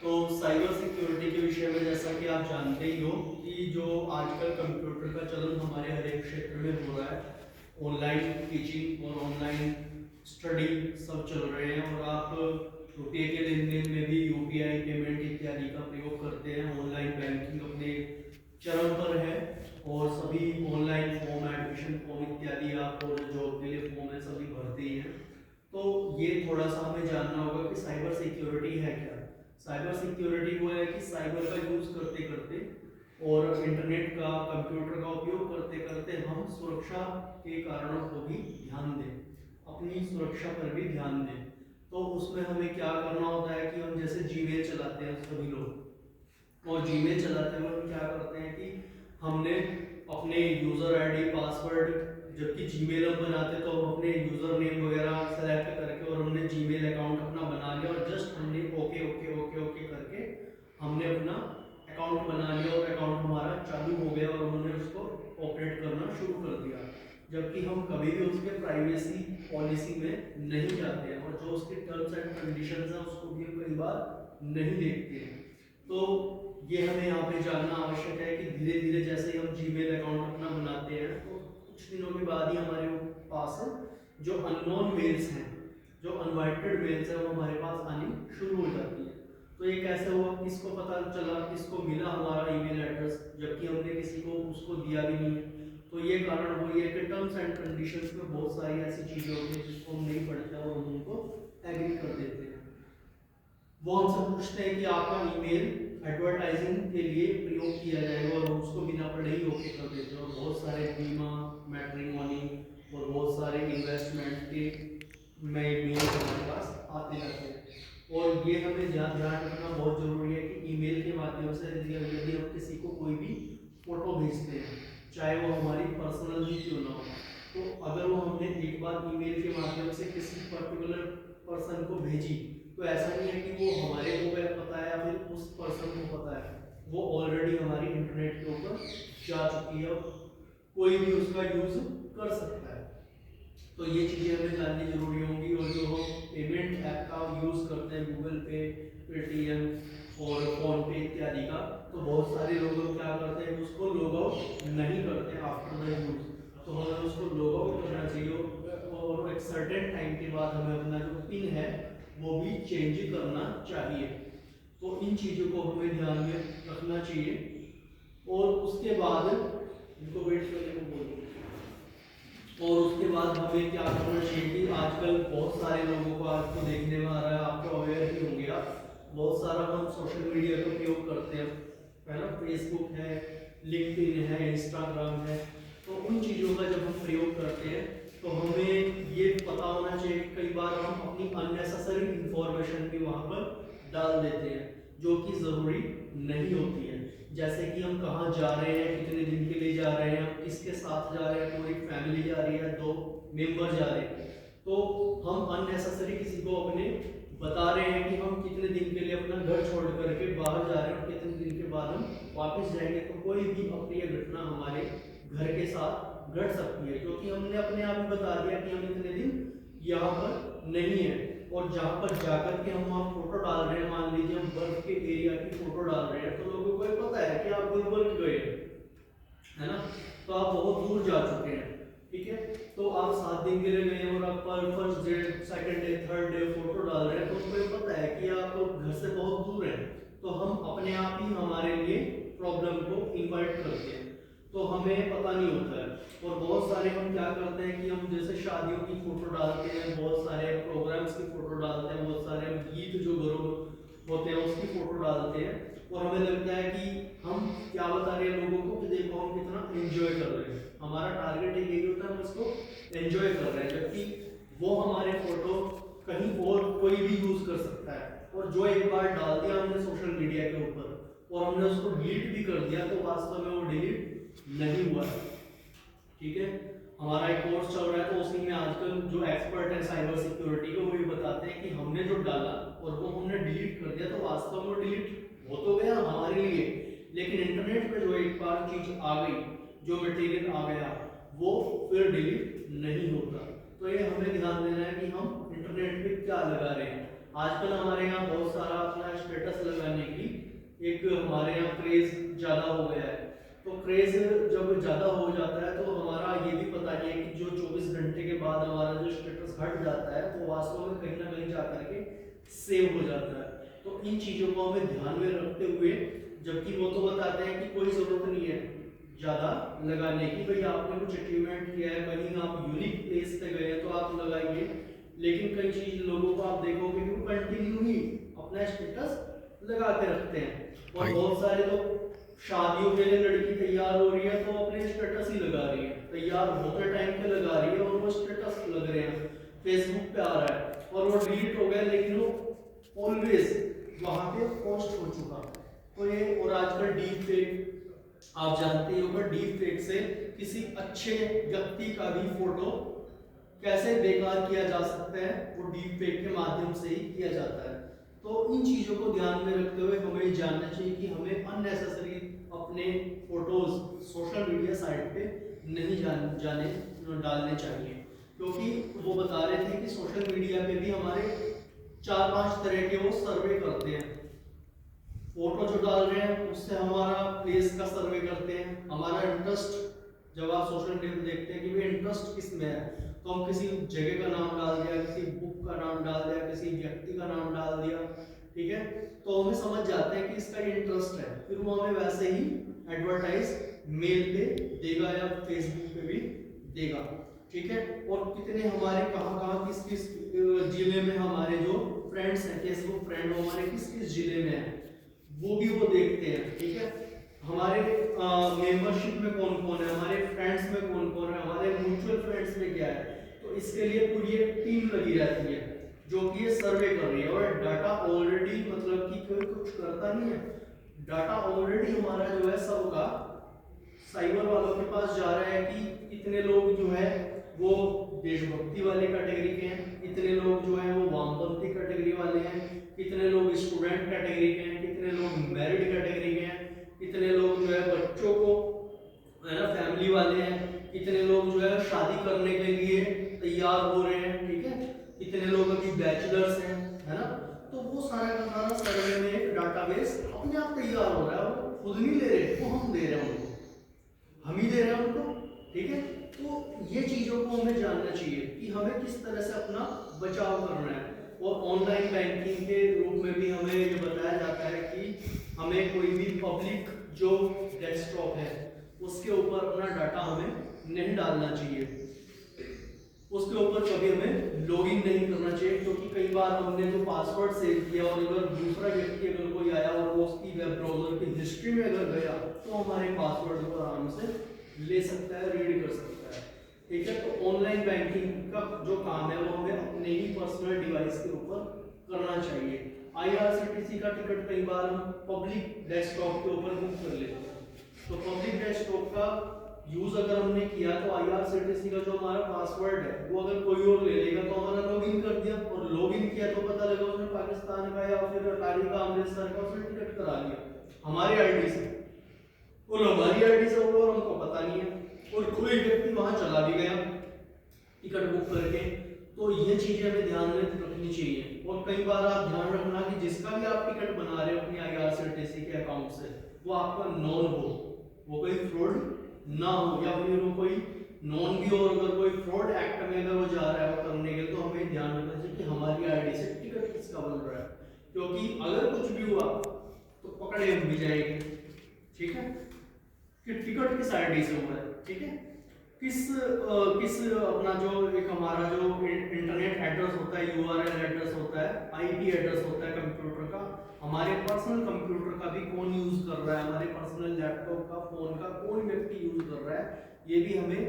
तो cyber security के विषय में जैसा कि आप जानते ही हो कि जो आजकल कंप्यूटर का चलन हमारे हर एक क्षेत्र में हो रहा है, ऑनलाइन टीचिंग और ऑनलाइन स्टडी सब चल रहे हैं और आप रुपये के लेन देन में भी यूपीआई पेमेंट इत्यादि का प्रयोग करते हैं। ऑनलाइन बैंकिंग अपने चरम पर है और सभी ऑनलाइन फॉर्म, एडमिशन फॉर्म इत्यादि आप और जॉब के लिए फॉर्म है सभी भरते ही हैं। तो ये थोड़ा सा हमें जानना होगा कि साइबर सिक्योरिटी है क्या। साइबर सिक्योरिटी वो है कि साइबर का यूज करते करते और इंटरनेट का, कंप्यूटर का उपयोग करते करते हम सुरक्षा के कारणों को भी ध्यान दें, अपनी सुरक्षा पर भी ध्यान दें। तो उसमें हमें क्या करना होता है कि हम जैसे जीमेल चलाते हैं सभी लोग, और जीमेल चलाते हुए हम क्या करते हैं कि हमने अपने यूजर आईडी, पासवर्ड, जबकि जीमेल हम बनाते तो हम अपने यूजर नेम वगैरह सेलेक्ट करके और हमने जीमेल अकाउंट अपना बना लिया और जस्ट हमने ओके ओके ओके ओके करके हमने अपना अकाउंट बना लिया और अकाउंट हमारा चालू हो गया और हमने उसको ऑपरेट करना शुरू कर दिया। जबकि हम कभी भी उसके प्राइवेसी पॉलिसी में नहीं जाते हैं और जो उसके टर्म्स एंड कंडीशंस हैं उसको भी हम कई बार नहीं देखते हैं। तो ये हमें यहाँ पे जानना आवश्यक है कि धीरे धीरे जैसे हम जीमेल अकाउंट अपना बनाते हैं तो कुछ दिनों के बाद ही हमारे पास जो अननोन मेल्स हैं, जो अनवांटेड मेल्स हैं वो हमारे पास आनी शुरू हो जाती है। तो ये कैसे हुआ, किसको पता चला, किसको मिला हमारा ईमेल एड्रेस, जबकि हमने किसी को उसको दिया भी नहीं है। तो ये कारण वही है कि टर्म्स एंड कंडीशंस में बहुत सारी ऐसी चीजें होती हैं जिसको हम नहीं पढ़ते और हम उनको एग्री कर देते हैं। वो हमसे पूछते हैं कि आपका ईमेल एडवर्टाइजिंग के लिए प्रयोग किया जाएगा और हम उसको बिना पढ़े ही ओके कर देते हैं। और बहुत सारे बीमा, मैट्रिमोनी और बहुत सारे इन्वेस्टमेंट के मेल हमारे पास आते रहते हैं। और ये हमें ध्यान रखना बहुत जरूरी है कि ईमेल के माध्यम से यदि हम किसी को कोई भी फोटो भेजते हैं, चाहे वो हमारी पर्सनल ही क्यों ना हो, तो अगर वो हमने एक बार ईमेल के माध्यम से किसी पर्टिकुलर पर्सन को भेजी तो ऐसा नहीं है कि वो हमारे को पता है या फिर उस पर्सन को पता है, वो ऑलरेडी हमारी इंटरनेट के ऊपर जा चुकी है, कोई भी उसका यूज कर सकता है। तो ये चीजें हमें जाननी जरूरी होंगी। और जो हम पेमेंट ऐप का यूज करते हैं, गूगल पे, पेटीएम और फोन पे इत्यादि का, तो बहुत सारे लोग क्या करते हैं उसको लॉग आउट नहीं करते आफ्टर द यूज। तो हमें उसको लॉग आउट करना चाहिए और एक सर्टेन टाइम के बाद हमें अपना जो पिन है वो भी चेंज करना चाहिए। तो इन चीजों को हमें ध्यान में रखना चाहिए। और उसके बाद इनको वेट करने को बोलो। और उसके बाद हमें क्या करना चाहिए कि आजकल बहुत सारे लोगों को आपको देखने में आ रहा है, आपको अवेयर ही होंगे आप, बहुत सारा हम सोशल मीडिया का प्रयोग करते हैं, है ना। फेसबुक है, लिंक्डइन है, इंस्टाग्राम है। तो उन चीज़ों का जब हम प्रयोग करते हैं तो हमें ये पता होना चाहिए कि कई बार हम अपनी अननेसेसरी इंफॉर्मेशन भी वहाँ पर डाल देते हैं जो कि ज़रूरी नहीं होती है। जैसे कि हम कहाँ जा रहे हैं, कितने दिन के लिए जा रहे हैं, हम किसके साथ जा रहे हैं, पूरी फैमिली जा रही है, 2 मेंबर जा रहे हैं, तो हम अननेसेसरी किसी को अपने बता रहे हैं कि हम कितने दिन के लिए अपना घर छोड़ करके बाहर जा रहे हैं और कितने दिन के बाद हम वापस जाएंगे। तो कोई भी अप्रिय घटना हमारे घर के साथ घट सकती है क्योंकि हमने अपने आप ही बता दिया कि हम इतने दिन यहाँ पर नहीं है। और जहाँ पर जाकर के हम वहाँ फोटो डाल रहे हैं, मान लीजिए हम बर्फ के एरिया की फोटो डाल रहे हैं, तो लोगों को ये पता है कि आप गुलमर्ग गए हैं, है ना, तो आप बहुत दूर जा चुके हैं, ठीक है। तो आप 7 दिन के लिए गए और आप पर first day, second day, third day photo डाल रहे हैं, तो उनको ये पता है कि आप घर से बहुत दूर हैं। तो हम अपने आप ही हमारे लिए प्रॉब्लम को इन्वाइट करते हैं, तो हमें पता नहीं होता है। और बहुत सारे हम क्या करते हैं कि हम जैसे शादियों की फोटो डालते हैं, बहुत सारे प्रोग्राम्स की फोटो डालते हैं, बहुत सारे हम गीत जो घरों होते हैं उसकी फोटो डालते हैं और हमें लगता है कि हम क्या बता रहे हैं लोगों को कि देखो हम कितना एंजॉय कर रहे हैं। हमारा टारगेट यही होता है हम इसको एंजॉय कर रहे हैं, जबकि वो हमारे फोटो कहीं और कोई भी यूज कर सकता है। और जो एक बार डाल दिया हमने सोशल मीडिया के ऊपर और हमने उसको डिलीट भी कर दिया तो वास्तव में वो डिलीट नहीं हुआ है, ठीक है। हमारा एक कोर्स चल रहा है तो उसी में आजकल जो एक्सपर्ट है साइबर सिक्योरिटी के वो ये बताते हैं कि हमने जो डाला और वो हमने डिलीट कर दिया तो वास्तव में डिलीट हो तो गया हमारे लिए, लेकिन इंटरनेट पे जो एक बार चीज आ गई, जो मटेरियल आ गया, वो फिर डिलीट नहीं होता। तो ये हमें ध्यान देना है कि हम इंटरनेट पे क्या लगा रहे हैं। आजकल हमारे यहाँ बहुत सारा अपना स्टेटस लगाने हमारे यहाँ क्रेज ज़्यादा हो गया है। तो क्रेज जब ज़्यादा हो जाता है तो हमारा ये भी पता नहीं है कि जो 24 घंटे के बाद हमारा जो स्टेटस हट जाता है तो वास्तव में कहीं ना कहीं जाकर के सेव हो जाता है। तो इन चीज़ों को हमें ध्यान में रखते हुए, जबकि वो तो बताते हैं कि कोई ज़रूरत नहीं है ज़्यादा लगाने की, भाई आपने कुछ अचीवमेंट किया है, कहीं आप यूनिक प्लेस पे गए तो आप लगाइए, लेकिन कई चीज लोगों को आप देखोगे कि वो कंटिन्यू ही अपना स्टेटस लगा के रखते हैं। और बहुत सारे तो शादियों के लिए लड़की तैयार हो रही है तो अपने स्टेटस ही लगा रही है, तैयार होते टाइम पे लगा रही है और वो स्टेटस लग रहे हैं, फेसबुक पे आ रहा है और वो डिलीट हो गया, लेकिन वो ऑलवेज वहां पे पोस्ट हो चुका। तो ये, और आजकल डीप फेक आप जानते ही होगा, डीप फेक से किसी अच्छे व्यक्ति का भी फोटो कैसे बेकार किया जा सकता है, वो डीप फेक के माध्यम से ही किया जाता है। तो इन चीजों को ध्यान में रखते हुए हमें जानना चाहिए कि हमें अननेसेसरी अपने फोटोज सोशल मीडिया साइट पे नहीं जाने डालने चाहिए, क्योंकि वो बता रहे थे कि सोशल मीडिया पे भी हमारे 4-5 तरह के वो सर्वे करते हैं। फोटो जो डाल रहे हैं उससे हमारा प्लेस का सर्वे करते हैं, हमारा इंटरेस्ट, जब आप सोशल मीडिया पे देखते हैं कि भाई इंटरेस्ट किस में है, तो हम किसी जगह का नाम डाल दिया, किसी बुक का नाम डाल दिया, किसी व्यक्ति का नाम डाल दिया, ठीक है, तो हमें समझ जाते हैं कि इसका इंटरेस्ट है, फिर वो हमें वैसे ही एडवर्टाइज मेल पे देगा या फेसबुक पे भी देगा, ठीक है। और कितने हमारे कहाँ किस किस जिले में हमारे जो फ्रेंड्स हैं, फेसबुक फ्रेंड हमारे किस किस जिले में है वो भी वो देखते हैं, ठीक है। हमारे मेंबरशिप में कौन कौन है, हमारे फ्रेंड्स में कौन कौन है, हमारे म्यूचुअल फ्रेंड्स में क्या है, तो इसके लिए पूरी एक टीम लगी रहती है जो कि ये सर्वे कर रही है। और डाटा ऑलरेडी, मतलब कि कोई कुछ करता नहीं है, डाटा ऑलरेडी हमारा जो है सबका साइबर वालों के पास जा रहा है कि इतने लोग जो है वो देशभक्ति वाले कैटेगरी के हैं, इतने लोग जो है वो वामपंथी कैटेगरी वाले हैं, कितने लोग स्टूडेंट कैटेगरी के हैं, कितने लोग मैरिड कैटेगरी के हैं, कितने लोग जो है बच्चों को है ना फैमिली वाले हैं, कितने लोग जो है शादी करने के लिए तैयार हो रहे हैं, ठीक है, कितने लोग अभी बैचलर्स हैं, है ना। तो वो सारा का सारा सर्वे में एक डाटाबेस अपने आप तैयार हो रहा है, वो खुद नहीं ले रहे, वो हम दे रहे हैं उनको, हम ही दे रहे हैं उनको, ठीक है। तो ये चीजों को हमें जानना चाहिए कि हमें किस तरह से अपना बचाव करना है। और ऑनलाइन बैंकिंग के रूप में भी हमें ये बताया जाता है कि हमें कोई भी पब्लिक जो डेस्कटॉप है उसके ऊपर अपना डाटा हमें नहीं डालना चाहिए, उसके ऊपर कभी हमें लॉगिन नहीं करना चाहिए, क्योंकि कई बार हमने जो पासवर्ड सेव किया और अगर दूसरा व्यक्ति अगर कोई आया और वो उसकी वेब ब्राउजर की हिस्ट्री में अगर गया तो हमारे पासवर्ड को आराम से ले सकता है, रीड कर सकता है, ठीक है। तो ऑनलाइन बैंकिंग का जो काम है वो हमें अपने ही पर्सनल डिवाइस के ऊपर करना चाहिए। IRCTC का टिकट कई बार हम पब्लिक डेस्कटॉप के ऊपर बुक कर लेते हैं, तो पब्लिक डेस्कटॉप का यूज अगर हमने किया तो IRCTC का जो हमारा पासवर्ड है वो अगर कोई और ले लेगा तो हमारा लॉगिन कर दिया, और लॉगिन किया तो पता लगा उसने पाकिस्तान का या फिर अटारी का, अमृतसर का उसने टिकट करा लिया हमारी आईडी से, और हमारी आईडी से होगा और हमको पता नहीं है, और कोई व्यक्ति वहां चला भी गया टिकट बुक करके। तो ये चीजें हमें ध्यान में रखनी चाहिए। और कई बार आप ध्यान रखना कि जिसका भी आप टिकट बना रहे हो अपनी IRCTC के अकाउंट से वो आपका नॉन हो, वो कोई फ्रॉड ना हो, या फिर वो कोई नॉन भी हो, अगर कोई फ्रॉड एक्ट में अगर वो जा रहा है वो करने के, तो हमें ध्यान रखना चाहिए कि हमारी आईडी से टिकट किसका बन रहा है, क्योंकि अगर कुछ भी हुआ तो पकड़े हम भी जाएंगे, ठीक है, कि टिकट किस आईडी से हुआ है, ठीक है, किस अपना जो एक हमारा जो इंटरनेट एड्रेस होता है, URL एड्रेस होता है, IP एड्रेस होता है कंप्यूटर का, हमारे पर्सनल कंप्यूटर का भी कौन यूज कर रहा है, हमारे पर्सनल लैपटॉप का, फोन का कौन व्यक्ति यूज कर रहा है, ये भी हमें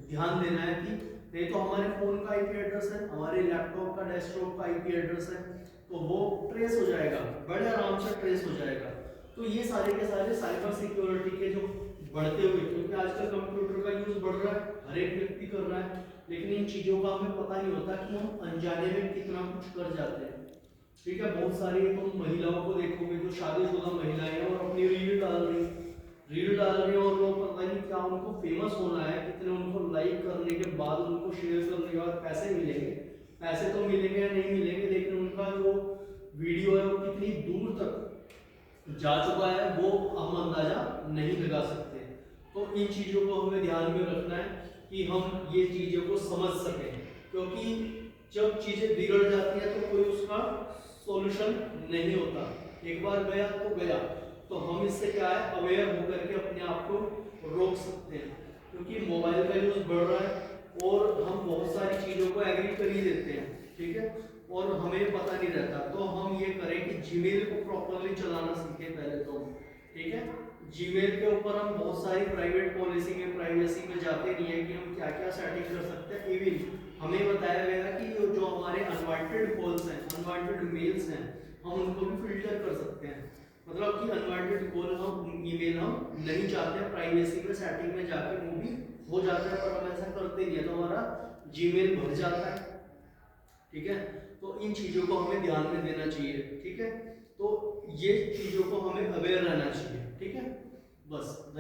ध्यान देना है कि नहीं तो हमारे फोन का IP एड्रेस है, हमारे लैपटॉप का, डेस्कटॉप का IP एड्रेस है, तो वो ट्रेस हो जाएगा, बड़े आराम से ट्रेस हो जाएगा। तो ये सारे के सारे साइबर सिक्योरिटी के जो बढ़ते हुए, क्योंकि आजकल कंप्यूटर का यूज बढ़ रहा है, हर एक व्यक्ति कर रहा है, लेकिन इन चीजों का हमें पता नहीं होता कि हम अनजाने में कितना कुछ कर जाते हैं, ठीक है। बहुत सारी तुम महिलाओं को देखोगे जो शादीशुदा महिलाएं हैं और अपनी रील डाल रही और वो पता नहीं क्या उनको फेमस होना है, कितने उनको लाइक करने के बाद, उनको शेयर करने के बाद पैसे मिलेंगे, पैसे तो मिलेंगे या नहीं मिलेंगे, लेकिन उनका जो वीडियो है वो कितनी दूर तक जा चुका है वो हम अंदाजा नहीं लगा सकते। तो इन चीज़ों को हमें ध्यान में रखना है कि हम ये चीज़ों को समझ सकें, क्योंकि जब चीज़ें बिगड़ जाती हैं तो कोई उसका सॉल्यूशन नहीं होता। एक बार गया तो गया, तो हम इससे क्या है अवेयर होकर के अपने आप को रोक सकते हैं, क्योंकि मोबाइल का यूज़ बढ़ रहा है और हम बहुत सारी चीज़ों को एग्री कर ही देते हैं, ठीक है, और हमें पता नहीं रहता। तो हम ये करें कि जीमेल को प्रॉपरली चलाना सीखें पहले तो, ठीक है। जीमेल के ऊपर हम बहुत सारी प्राइवेट पॉलिसी में प्राइवेसी में जाते नहीं है कि हम क्या क्या सेटिंग कर सकते हैं। इवन हमें बताया गया कि जो हमारे अनवांटेड कॉल्स हैं, अनवांटेड मेल्स हैं, हम उनको भी फिल्टर कर सकते हैं। मतलब कि अनवांटेड कॉल हम ईमेल हम नहीं चाहते, प्राइवेसी में सेटिंग में जाके वो भी हो जाता है, पर हम ऐसा करते नहीं है तो हमारा जीमेल भर जाता है, ठीक है। तो इन चीज़ों को हमें ध्यान में देना चाहिए, ठीक है। तो ये चीज़ों को हमें अवेयर रहना चाहिए, ठीक है। बस।